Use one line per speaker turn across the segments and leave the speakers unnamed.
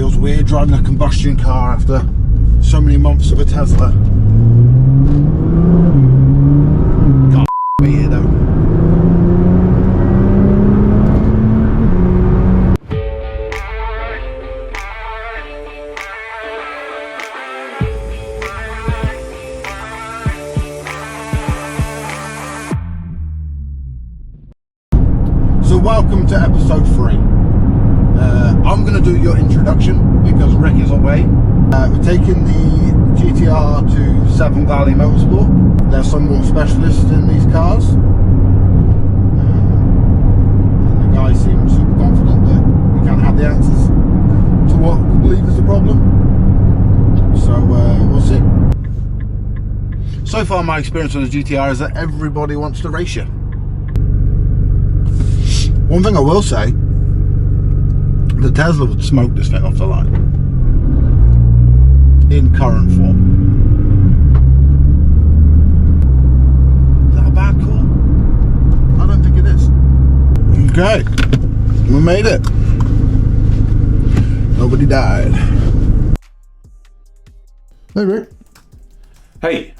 Feels weird driving a combustion car after so many months of a Tesla. Can't be here though. So welcome to episode 3. I'm going to do your introduction because Rick is away. We're taking the GTR to Severn Valley Motorsport. They're somewhat specialists in these cars. And the guy seems super confident that we can have the answers to what we believe is the problem. So we'll see. So far my experience with the GTR is that everybody wants to race you. One thing I will say, the Tesla would smoke this thing off the line in current form. Is that a bad call? I don't think it is. Okay, we made it. Nobody died. Hey Rick.
Hey,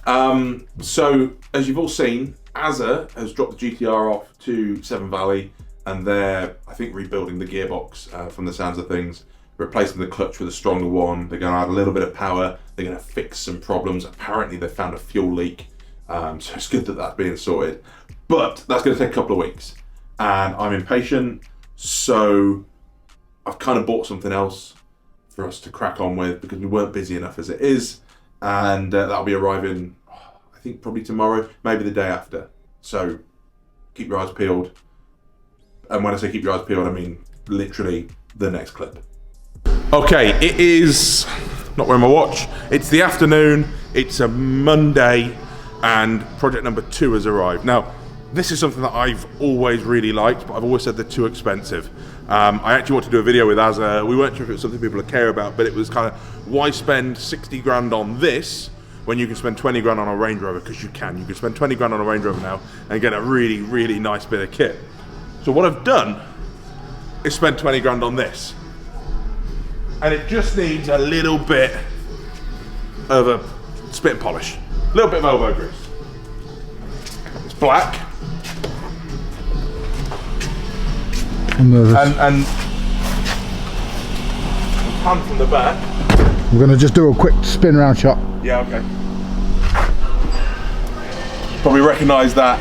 so as you've all seen, Azza has dropped the GTR off to Severn Valley, and they're, I think, rebuilding the gearbox from the sounds of things, replacing the clutch with a stronger one. They're going to add a little bit of power. They're going to fix some problems. Apparently they found a fuel leak, so it's good that that's being sorted. But that's going to take a couple of weeks, and I'm impatient, so I've kind of bought something else for us to crack on with because we weren't busy enough as it is, and that'll be arriving, I think, probably tomorrow, maybe the day after. So keep your eyes peeled. And when I say keep your eyes peeled, I mean literally the next clip. Okay, it is, not wearing my watch, it's the afternoon, it's a Monday, and project number 2 has arrived. Now, this is something that I've always really liked, but I've always said they're too expensive. I actually want to do a video with Azza. We weren't sure if it was something people would care about, but it was kind of, why spend 60 grand on this when you can spend 20 grand on a Range Rover? Because you can spend 20 grand on a Range Rover now and get a really, really nice bit of kit. So what I've done is spend 20 grand on this. And it just needs a little bit of a spit and polish. A little bit of elbow grease. It's black.
I'm nervous.
And pan from the back.
We're going to just do a quick spin round shot.
Yeah, okay. Probably recognise that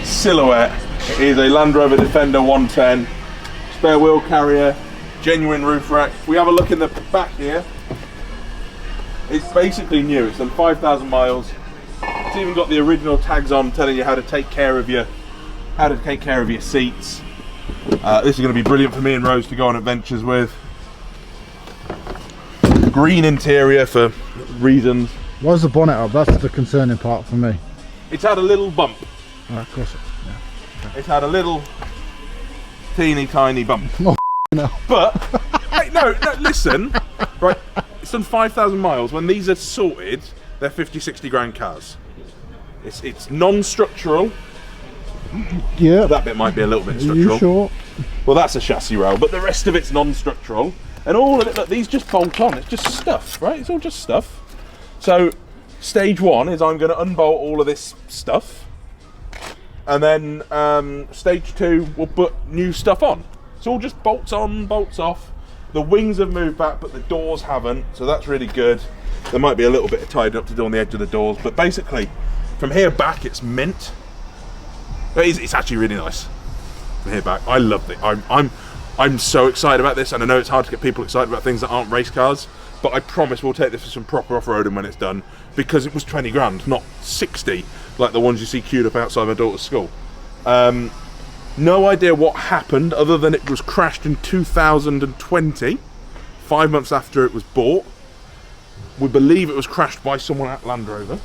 silhouette. It is a Land Rover Defender 110, spare wheel carrier, genuine roof rack. If we have a look in the back here, it's basically new. It's done 5,000 miles. It's even got the original tags on telling you how to take care of your seats. This is going to be brilliant for me and Rose to go on adventures with. Green interior for reasons.
Why's the bonnet up? That's the concerning part for me.
It's had a little bump.
Of course. Yeah.
It's had a little teeny tiny bump.
Oh, no.
But, hey, no, listen, right, it's done 5,000 miles. When these are sorted, they're 50, 60 grand cars. It's non-structural.
Yeah.
That bit might be a little bit structural.
Are you sure?
Well, that's a chassis rail, but the rest of it's non-structural. And all of it, look, these just bolt on. It's just stuff, right? It's all just stuff. So, stage 1 is I'm going to unbolt all of this stuff. And then stage 2 we'll put new stuff on. It's all just bolts on, bolts off. The wings have moved back, but the doors haven't, so that's really good. There might be a little bit of tidying up to do on the edge of the doors, but basically, from here back, it's mint. It's actually really nice. From here back, I love it. I'm so excited about this, and I know it's hard to get people excited about things that aren't race cars, but I promise we'll take this for some proper off-roading when it's done, because it was 20 grand, not 60. Like the ones you see queued up outside my daughter's school. No idea what happened other than it was crashed in 2020, 5 months after it was bought. We believe it was crashed by someone at Land Rover.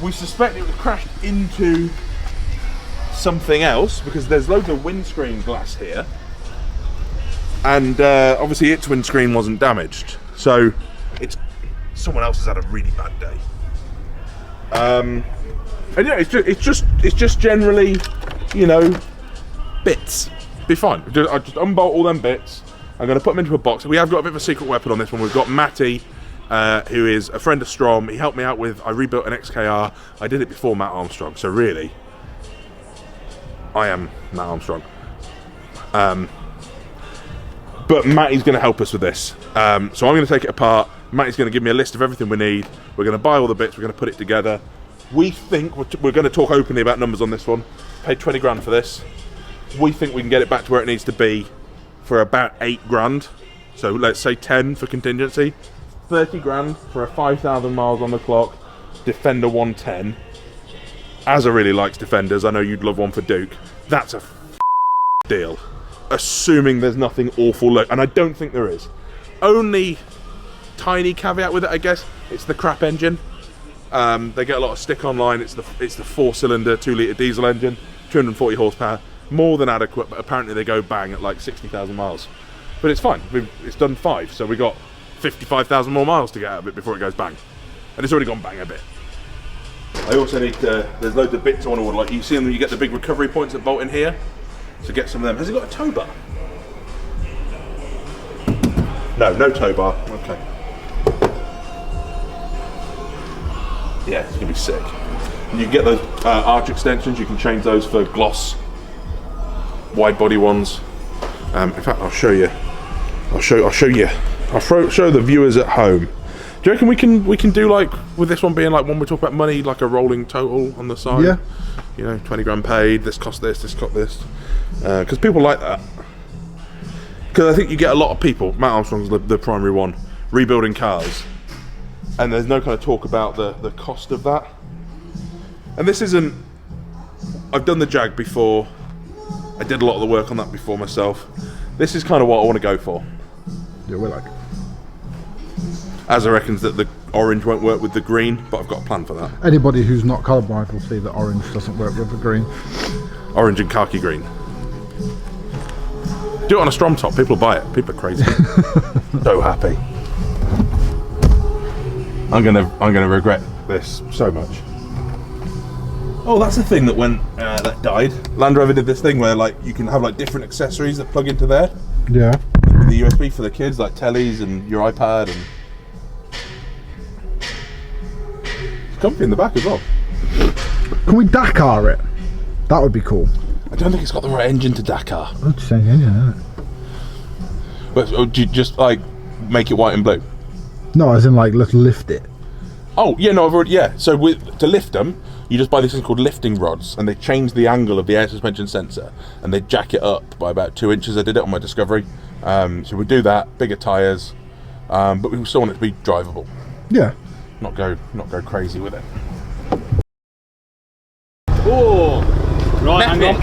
We suspect it was crashed into something else because there's loads of windscreen glass here, and obviously its windscreen wasn't damaged, so someone else has had a really bad day. And yeah, it's just generally, you know, bits. Be fine. I just unbolt all them bits, I'm going to put them into a box. We have got a bit of a secret weapon on this one. We've got Matty, who is a friend of Strom. He helped me out with, I rebuilt an XKR. I did it before Matt Armstrong, so really, I am Matt Armstrong. But Matty's going to help us with this. So I'm going to take it apart. Matty's going to give me a list of everything we need. We're going to buy all the bits. We're going to put it together. We think, we're going to talk openly about numbers on this one. Paid 20 grand for this. We think we can get it back to where it needs to be for about 8 grand. So let's say 10 for contingency. 30 grand for a 5,000 miles on the clock Defender 110. Azza really likes Defenders. I know you'd love one for Duke. That's a deal. Assuming there's nothing awful, and I don't think there is. Only tiny caveat with it, I guess, it's the crap engine. They get a lot of stick online. It's the 4-cylinder 2-litre diesel engine, 240 horsepower, more than adequate. But apparently they go bang at like 60,000 miles. But it's fine. It's done 5, so we got 55,000 more miles to get out of it before it goes bang, and it's already gone bang a bit. I also need to. There's loads of bits I want to order. Like you see them, you get the big recovery points that bolt in here. So get some of them. Has it got a tow bar? No tow bar. Okay. Yeah, it's gonna be sick. And you can get those arch extensions. You can change those for gloss, wide body ones. In fact, I'll show you. I'll show the viewers at home. Do you reckon we can do, like, with this one being like when we talk about money, like a rolling total on the side? Yeah. You know, 20 grand paid. This cost this. This cost this. Because people like that. Because I think you get a lot of people. Matt Armstrong's the primary one, rebuilding cars, and there's no kind of talk about the cost of that. And this isn't. I've done the Jag before. I did a lot of the work on that before myself. This is kind of what I want to go for.
Yeah, we're like.
Azza reckons that the orange won't work with the green, but I've got a plan for that.
Anybody who's not colourblind will see that orange doesn't work with the green.
Orange and khaki green. Do it on a Strom top, people will buy it. People are crazy. So happy. I'm gonna regret this so much. Oh, that's the thing that when that died. Land Rover did this thing where like you can have like different accessories that plug into there.
Yeah.
With the USB for the kids, like tellies and your iPad, and it's comfy in the back as well.
Can we Dakar it? That would be cool.
I don't think it's got the right engine to Dakar.
Oh, it's the same engine, isn't it?
But do you just like make it white and blue?
No, as in like let's lift it.
Oh yeah, no, I've already, yeah. So to lift them, you just buy these things called lifting rods, and they change the angle of the air suspension sensor, and they jack it up by about 2 inches. I did it on my Discovery. So we do that, bigger tyres, but we still want it to be drivable.
Yeah.
Not go crazy with it.
Oh, right, hang on.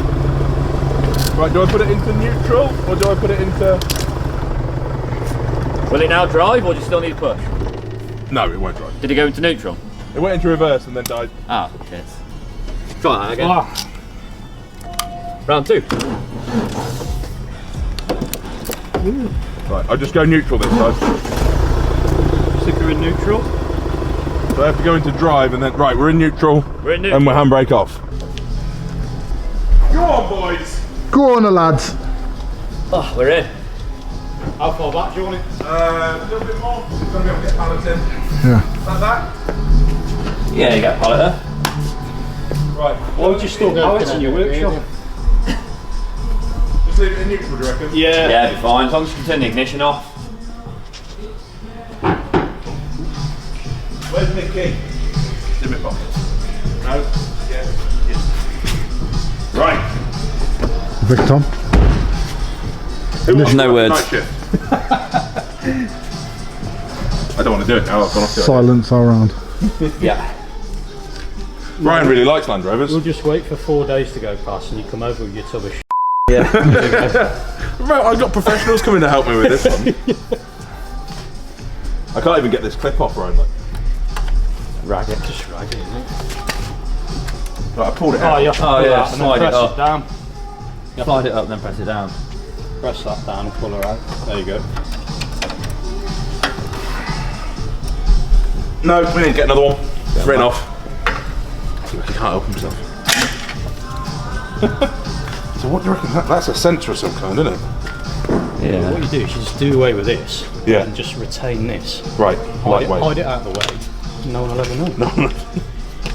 Right, do I put it into neutral or do I put it into?
Will it now drive, or do you still need to push?
No, it won't drive.
Did it go into neutral?
It went into reverse and then died.
Ah, shit. Try that again. Round 2.
Right, I'll just go neutral this time.
Stick her in neutral.
So I have to go into drive and then, right, we're in neutral.
We're in neutral.
And we're handbrake off. Go on, boys.
Go on, lads.
Oh, we're in. How far back do you want it?
A little bit more. It's going to be able to get pallets in.
Yeah.
Like that?
Yeah, you get a pallet there.
Right.
Why would you store pallets in your workshop?
Just leave it in neutral, do you reckon?
Yeah. Yeah, it'll be fine, as long as you can turn the ignition off.
Where's my key? It's in my pocket. No? Yes. Right.
Vic Tom.
No words.
Night shift. I don't want to do it now. I've gone off to it.
Silence all around.
Yeah.
Brian really likes Land Rovers.
We'll just wait for 4 days to go past and you come over with your tub of shit.
Yeah.
Right, I've got professionals coming to help me with this one. I can't even get this clip off, Ryan. Like.
Rag it, just rag it, isn't it?
Right, I pulled it
Oh,
out.
you have to pull
yeah,
that and
slide
then
it
press
up.
it down.
Slide it up, then press it down.
Press that down and pull her out. There you go.
No, we need to get another one. It's written off. He can't help himself. So what do you reckon? That's a sensor of some kind, isn't it?
Yeah.
What you do is you just do away with this.
Yeah.
And just retain this.
Right.
Hide
Lightweight.
it out of the way. No one will ever know.
No.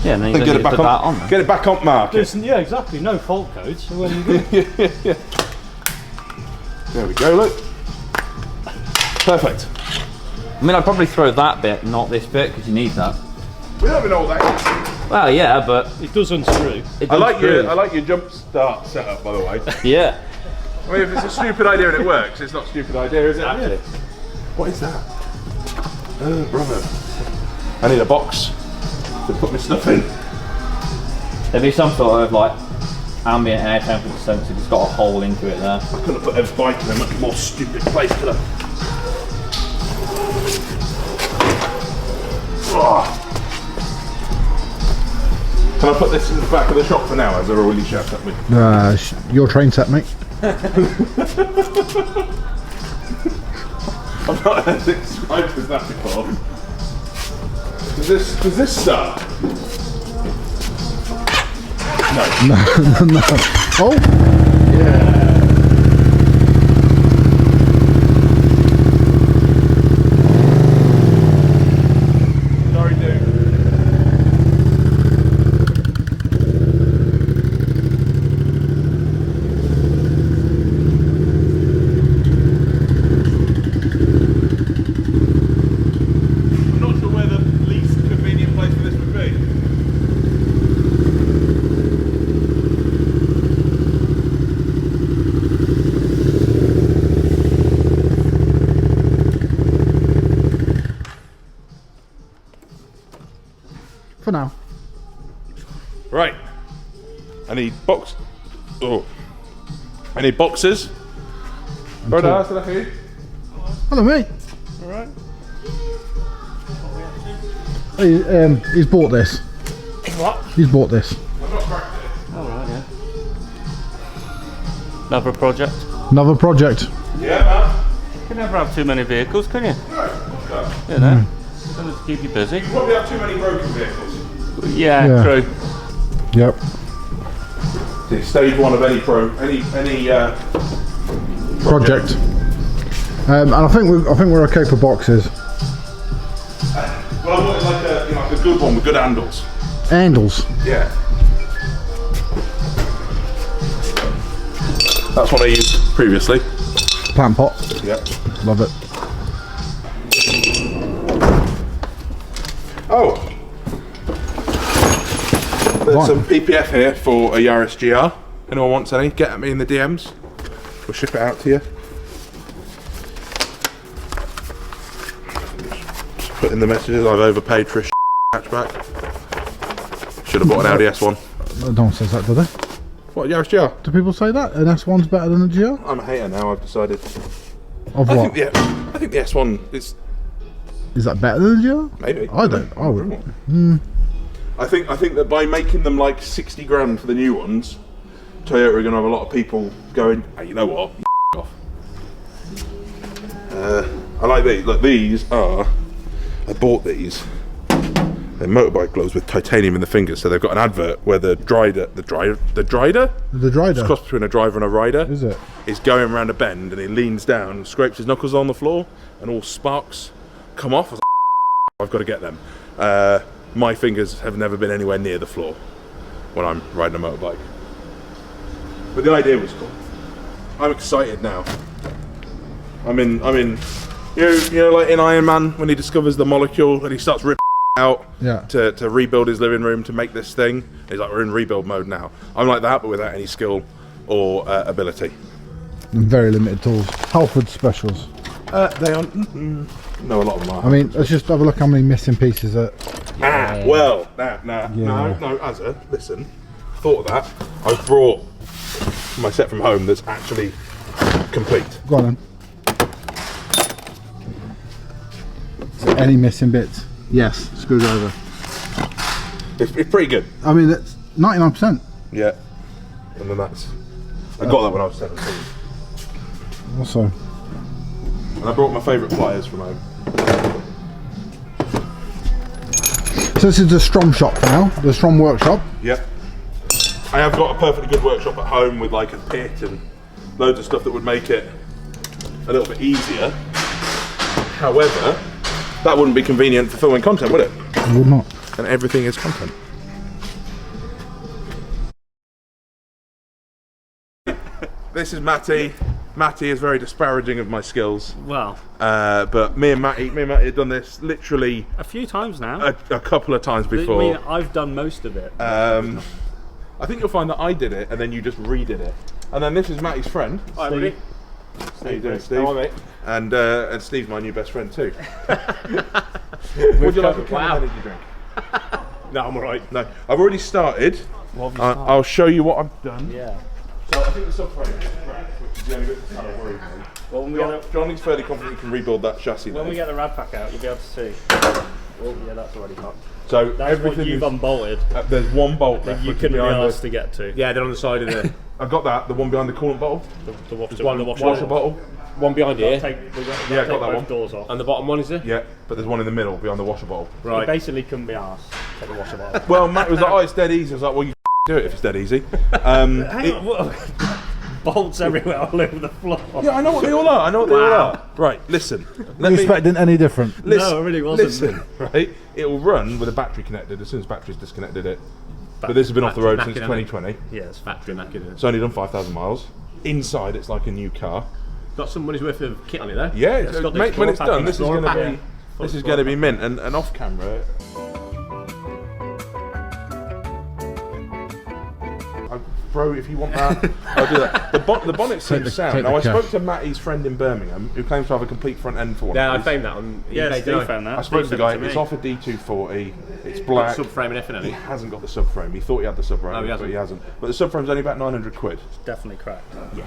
Yeah, and then you
Get
don't
it back
put that
on.
on.
Get it back on market.
Listen, yeah, exactly. No fault codes. So when you go.
There we go. Look. Perfect.
I mean, I'd probably throw that bit, not this bit, because you need that.
We don't even know what that is.
Well, yeah, but
It does unscrew.
it
I
does
like
prove.
your jump start setup, by the way.
Yeah.
I mean, if it's a stupid idea and it works, it's not a stupid idea, is it?
Exactly.
What is that? Oh, brother. I need a box to put my stuff in.
There'd be some sort of like ambient air temperature sensor. It's got a hole into it there.
I couldn't have put a bike in a much more stupid place, could I? Oh. Can I put this in the back of the shop for now, as they're already shouted at me?
Your train set, mate.
I've not heard it described as that before. Does this start? No.
No. Oh!
Sorry, dude. I'm not sure where the least convenient place for this would be.
For now.
Right. I need box. Oh. I need boxes. Brother, is that here?
Hello, mate.
Alright.
He's bought this.
What?
He's bought this.
I've not cracked it.
Oh, right, yeah. Another project.
Another project.
Yeah, man.
You can never have too many vehicles, can you?
No, okay.
You know, something to keep you busy.
You probably have too many broken vehicles.
Yeah,
Yeah.
true.
Yep.
It's stage one of any
Project. And I think we're okay for boxes.
Well, I wanted like a good one with good handles.
Handles.
Yeah. That's what I used previously.
Plant pot.
Yeah.
Love it.
Oh. There's
Right.
some PPF here for a Yaris GR. Anyone wants any? Get at me in the DMs. We'll ship it out to you. Just put in the messages. I've overpaid for a hatchback. Should have bought an Audi S1.
No one says that, do they?
What, Yaris GR?
Do people say that? An S1's better than a GR?
I'm a hater now. I've decided.
Of
I
what?
think the S1 is
Is that better than a GR?
maybe.
I don't. I would.
I think that by making them like 60 grand for the new ones, Toyota are going to have a lot of people going, hey, you know what? Off. I like these. Look, these are. I bought these. They're motorbike gloves with titanium in the fingers, so they've got an advert where the drider,
The drider?
it's a cross between a driver and a rider,
Is it?
is going around a bend and he leans down and scrapes his knuckles on the floor and all sparks come off. I was like, I've got to get them. My fingers have never been anywhere near the floor when I'm riding a motorbike. But the idea was cool. I'm excited now. I'm in. You know, like in Iron Man when he discovers the molecule and he starts ripping out
Yeah.
to rebuild his living room to make this thing. He's like, we're in rebuild mode now. I'm like that, but without any skill or ability.
And very limited tools. Halford specials.
They are. No, a lot of them are.
I mean, let's just have a look how many missing pieces are.
No,
Yeah.
Azza, listen. Thought of that. I've brought my set from home that's actually complete.
Go on then. So any missing bits? Yes, screwdriver.
It's pretty good.
I mean, that's 99%.
Yeah. And then I got that when I was 17.
Also,
And I brought my favourite pliers from home.
so this is the Strom shop now, the Strom workshop.
Yep. I have got a perfectly good workshop at home with like a pit and loads of stuff that would make it a little bit easier. However, that wouldn't be convenient for filming content, would it?
It would not.
And everything is content. This is Matty. Matty is very disparaging of my skills.
Well,
But me and Matty have done this literally
a few times now.
a couple of times before.
I mean, I've done most of it.
I think you'll find that I did it and then you just redid it. And then this is Matty's friend.
Hi, everybody.
How you doing, Steve?
Hi, mate.
And Steve's my new best friend too. Would you like a can of energy drink?
No, I'm alright.
No, I've already started.
What have you started?
I'll show you what I've done.
Yeah.
So I think the subframe is cracked, which is the only bit that kind of worries me.
Well, when we get
Johnny's fairly confident he can rebuild that chassis.
when
though.
we get the rad pack out, you'll be able to see. Oh, yeah, that's already hot.
So
That's what
everything
you've
is,
unbolted
there's one bolt
that
left,
you
which is
couldn't be
behind
asked to get to.
Yeah, they're on the side of the
I've got that. The one behind the coolant bottle,
The washer,
one
the
washer bottle.
one behind here,
Yeah, got that
both
one.
doors off.
and the bottom one is there.
Yeah, but there's one in the middle behind the washer bottle.
You
Right.
basically couldn't be asked to take the washer bottle.
Well, Matt was like, "Oh, it's dead easy." I was like, "Well, you do it if it's dead easy."
Hang on, what? Bolts everywhere all over the floor.
Yeah, I know what they all are. I know what they all are. Right, listen.
Were you expecting any different?
Listen,
No, it really wasn't.
Listen, right? It will run with a battery connected as soon as battery's disconnected it. But this has been off the road since
Battery
2020.
Yeah, it's fat.
Factory knackered.
It's only done 5,000 miles. Inside, it's like a new car.
Got some money's worth of kit on it though.
Yeah,
it's got the
mate, when it's
Explorer
done, this is
Explorer
going to
pack.
be this is going to be mint. And off camera. Bro, if you want that, I'll do that. The bonnet seems sound. Now, I spoke to Matty's friend in Birmingham, who claims to have a complete front end for one.
Yeah, I
of these.
found that on
Yeah,
eBay,
Steve
didn't I?
found that.
I spoke to the guy.
Steve
It's
sent
off a D240. It's
Got
black.
subframe and everything,
He
hasn't
hasn't got the subframe. He thought he had the subframe,
Oh, he
but
hasn't.
he hasn't. But the subframe's only about 900 quid.
It's definitely cracked. Yeah.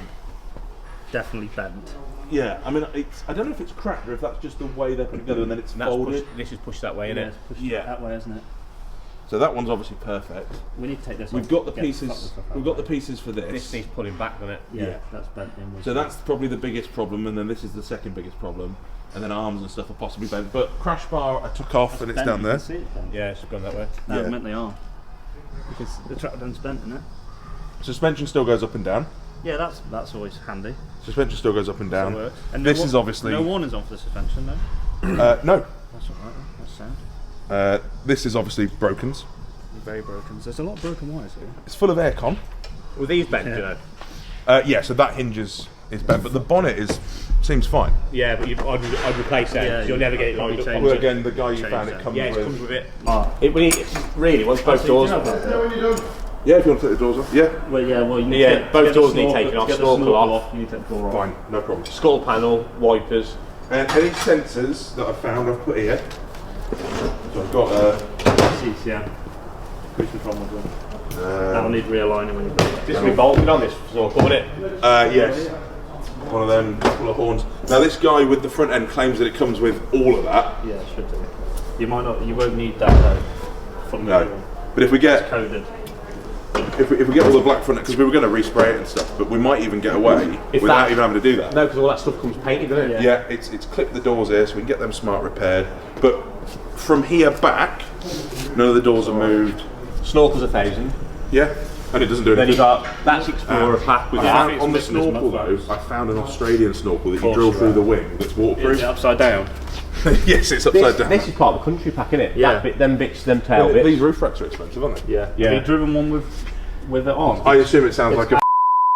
Definitely bent.
Yeah, I mean, I don't know if it's cracked or if that's just the way they're put together and then it's
he? That's
folded.
pushed, this is pushed that way, isn't it?
it's pushed
Yeah.
that way, isn't it?
So that one's obviously perfect.
We need to take this
We've
off.
got the
Get
pieces.
stuff out.
We've got the pieces for
This
this.
needs pulling back, doesn't it?
Yeah, that's bent in.
So that's probably the biggest problem, and then this is the second biggest problem, and then arms and stuff are possibly bent. But crash bar I took off and it's
bent,
down
you
there.
can see it bent.
Yeah, it's gone that way.
No,
Yeah.
I meant they are. Because the track done's bent, isn't it?
Suspension still goes up and down.
Yeah, that's always handy.
Suspension still goes up and down.
That works. And
This
no
is obviously
no warnings on for the suspension, no.
no.
That's alright. That's sound.
This is obviously brokens.
Very broken. There's a lot of broken wires here.
It's full of aircon.
Well, these bent,
Yeah.
you know.
Yeah, so that hinges is bent, but the bonnet seems fine.
Yeah, but I'd replace that.
Yeah,
You'll never get it
probably
lined up.
change
Well,
it.
again, the guy you
Change
found
that.
it comes
Yeah, it
with.
comes with it.
Ah.
Really, once both doors.
Yeah, if you want to take the doors off. Yeah.
Well, yeah, well, you need
Yeah,
to get,
both
get the
doors need
snorkel-
taken off,
get the
snorkel
snorkel
off.
You need to take the door off.
Fine, no problem.
Skull panel, wipers.
And any sensors that I found, I've put here. So I've got
CCM. Cruise control module. That'll need realigning when you put it.
This will be bolted on this snorkel, won't it?
yes, one of them full of horns. Now this guy with the front end claims that it comes with all of that.
Yeah, it should do. You might not. You won't need that though. From
No, but if we get
coded.
if we get all the black front end, because we were going to respray it and stuff, but we might even get away
If
without
that-
even having to do that.
No, because all that stuff comes painted, doesn't it?
Yeah, it's clipped the doors here, so we can get them smart repaired. But from here back, none of the doors are moved.
Snorkel's 1,000.
Yeah, and it doesn't do
Then
anything.
you got that's Explorer pack with
I
that.
found, on the
missing this
snorkel though,
motherfucker.
I found an Australian snorkel that you
course
drill
you
through
have.
the wing that's waterproof.
Is it upside down?
Yes, it's upside down.
This is part of the country pack, isn't it?
Yeah.
That bit, them bits, them tail
These
bits.
roof racks are expensive, aren't they?
Yeah.
Yeah.
Have you driven one with it on?
I assume it sounds like a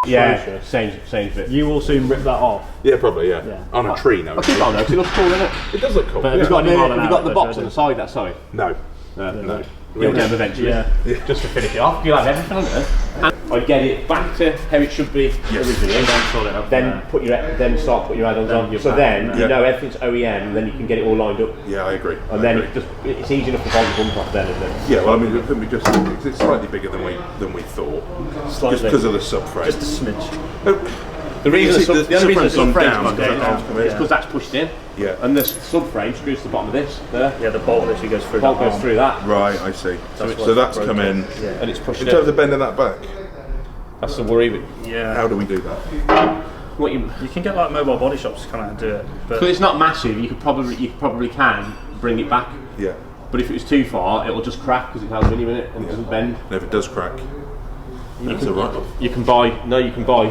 Yeah, same bit.
You will soon rip that off.
yeah, probably yeah.
Yeah.
On a tree, no.
I keep on though, because it looks cool, isn't it?
It does look cool.
But
yeah.
it's got
Have
Mile an
you got the
hour,
box
don't
on the
it?
side, that side?
No,
No.
no.
You'll get them eventually.
Yeah.
Just to finish it off. You'll have everything on it. And I'd get it back to how it should be originally.
And then sort it up.
Then start putting your add-ons on.
your
So
pack,
then
yeah.
you know everything's OEM, and then you can get it all lined up.
Yeah, I agree.
And then it's easy enough to hold the bump off then, isn't it?
Yeah, well, I mean, it could be it's slightly bigger than we thought, just
Slightly.
because of the subframe.
Just a smidge.
The reason
see,
the only reason the
subframe's gone
subframe's
down
gone
because
down
that arm's come in.
is because that's pushed in.
Yeah.
And the subframe screws to the bottom of this there.
Yeah, the bolt literally goes through
Bolt
that
goes
arm.
through that,
Right, I see.
That's
So that's
what's
come in.
Yeah.
and it's pushed
In
in.
terms of bending that back,
That's the worry. But
Yeah.
how do we do that?
what you,
You can get like mobile body shops to come out and do it. But
because it's not massive, you probably can bring it back.
Yeah.
But if it was too far, it'll just crack because it has aluminium in it and it doesn't bend.
And if it does crack, That's a write-off.
You can buy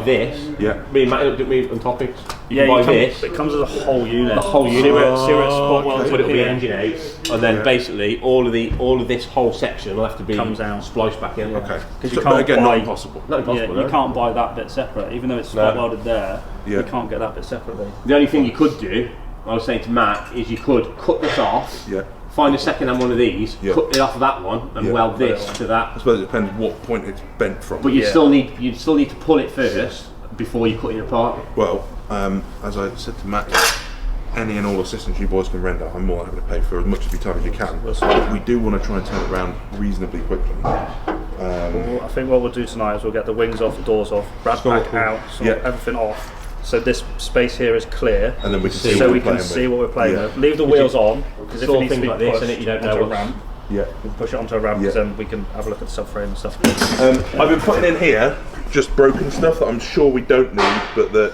this.
Yeah.
Me and Matt looked at me on topics. You
Yeah,
can buy this.
it comes as a whole unit.
The whole unit.
See where it's spot welded
But it'll be
here.
engine out, and then basically all of this whole section will have to be
Comes out.
spliced back in.
Okay.
Because
So,
you
but
can't
again,
buy,
not impossible.
Not impossible.
yeah, you
no.
can't buy that bit separate, even though it's spot
No.
welded there.
Yeah.
You can't get that bit separately.
The only thing you could do, I was saying to Matt, is you could cut this off.
Yeah.
Find a second-hand one of these,
Yeah.
cut it off of that one, and
Yeah.
weld this to that.
I suppose it depends what point it's bent from.
But you
Yeah.
still need to pull it first before you cut it apart.
Well, as I said to Matt, any and all assistance you boys can render, I'm more than happy to pay for as much of your time as you can. But we do want to try and turn it around reasonably quickly.
Well, I think what we'll do tonight is we'll get the wings off, the doors off, rad
Sort
pack
of.
out, so
Yeah.
everything off. So this space here is clear.
And then we can see
so
what
we
we're
can
playing
see
with.
what we're playing
Yeah.
with. Leave the wheels on, because if it
Sort
needs to
things
be
like this,
pushed
innit? You don't know
onto a
what's-
ramp,
Yeah.
we can push it onto a ramp,
Yeah.
then we can have a look at the subframe and stuff.
I've been putting in here just broken stuff that I'm sure we don't need, but that.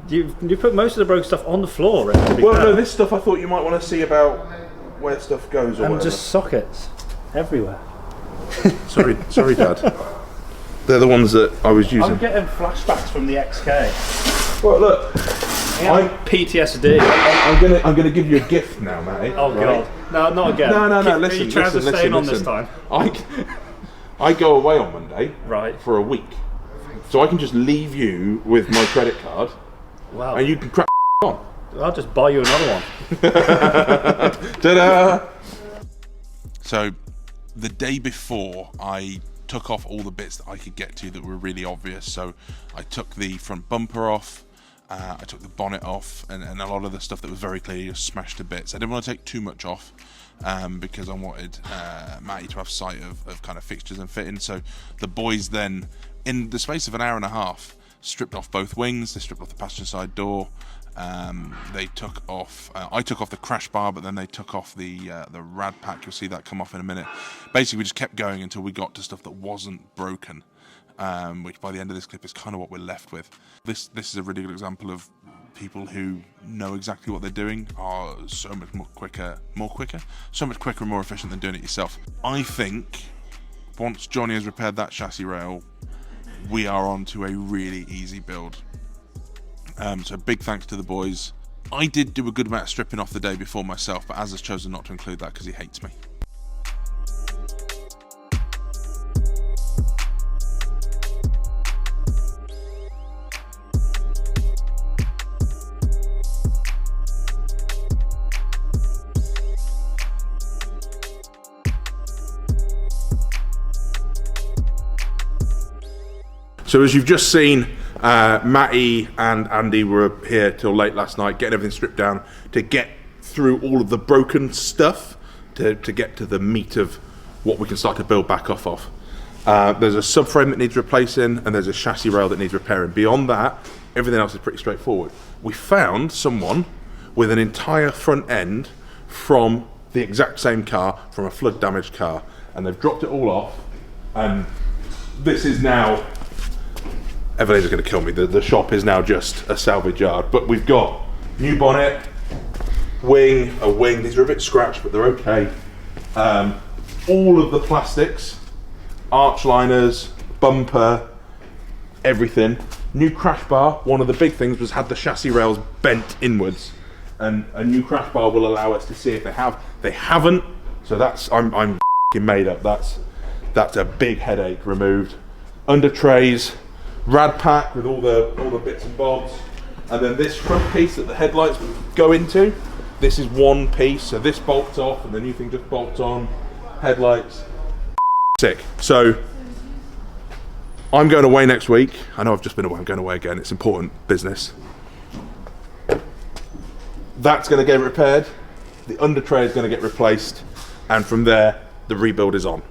You put most of the broken stuff on the floor, Rick, to be
Well,
fair.
no, this stuff I thought you might want to see about where stuff goes or
and
whatever.
just sockets everywhere.
Sorry, Dad. They're the ones that I was using.
I'm getting flashbacks from the XK.
Well, look,
PTSD.
I'm gonna give you a gift now, Matty.
Oh
right?
god. No, not again.
No. Listen,
Your trousers
listen.
staying on this time.
I go away on Monday,
Right.
for a week, so I can just leave you with my credit card,
Wow.
and you can crack on.
I'll just buy you another one.
Ta-da! So, the day before, I took off all the bits that I could get to that were really obvious. So, I took the front bumper off, I took the bonnet off, and a lot of the stuff that was very clearly just smashed to bits. I didn't want to take too much off, because I wanted Matty to have sight of kind of fixtures and fittings. So, the boys then, in the space of an hour and a half, stripped off both wings, they stripped off the passenger side door. They took off. I took off the crash bar, but then they took off the rad pack. You'll see that come off in a minute. Basically, we just kept going until we got to stuff that wasn't broken, which by the end of this clip is kind of what we're left with. This is a really good example of people who know exactly what they're doing are so much quicker and more efficient than doing it yourself. I think once Johnny has repaired that chassis rail, we are on to a really easy build. So big thanks to the boys. I did do a good amount of stripping off the day before myself, but Az has chosen not to include that because he hates me. So as you've just seen, Matty and Andy were here till late last night, getting everything stripped down to get through all of the broken stuff to get to the meat of what we can start to build back off of. There's a subframe that needs replacing, and there's a chassis rail that needs repairing. Beyond that, everything else is pretty straightforward. We found someone with an entire front end from the exact same car, from a flood damaged car, and they've dropped it all off, and this is now, Evelyn's going to kill me, the shop is now just a salvage yard, but we've got new bonnet, a wing, these are a bit scratched but they're okay, all of the plastics, arch liners, bumper, everything, new crash bar. One of the big things was had the chassis rails bent inwards, and a new crash bar will allow us to see if they haven't, so that's, I'm f***ing made up, that's a big headache removed. Under trays, rad pack with all the bits and bobs, and then this front piece that the headlights go into, this is one piece, so this bolts off and the new thing just bolts on, headlights, sick. So I'm going away next week. I know I've just been away, I'm going away again, it's important business. That's going to get repaired, the under tray is going to get replaced, and from there the rebuild is on.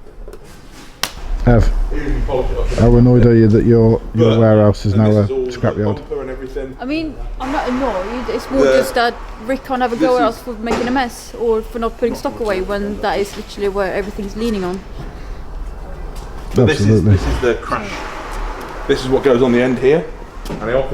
How annoyed are you that your warehouse is now a scrapyard?
I mean, I'm not annoyed. It's more just that Rick can't have a go at us for making a mess or for not putting stock away when that is literally where everything's leaning on.
But this is the crash. This is what goes on the end here, and I often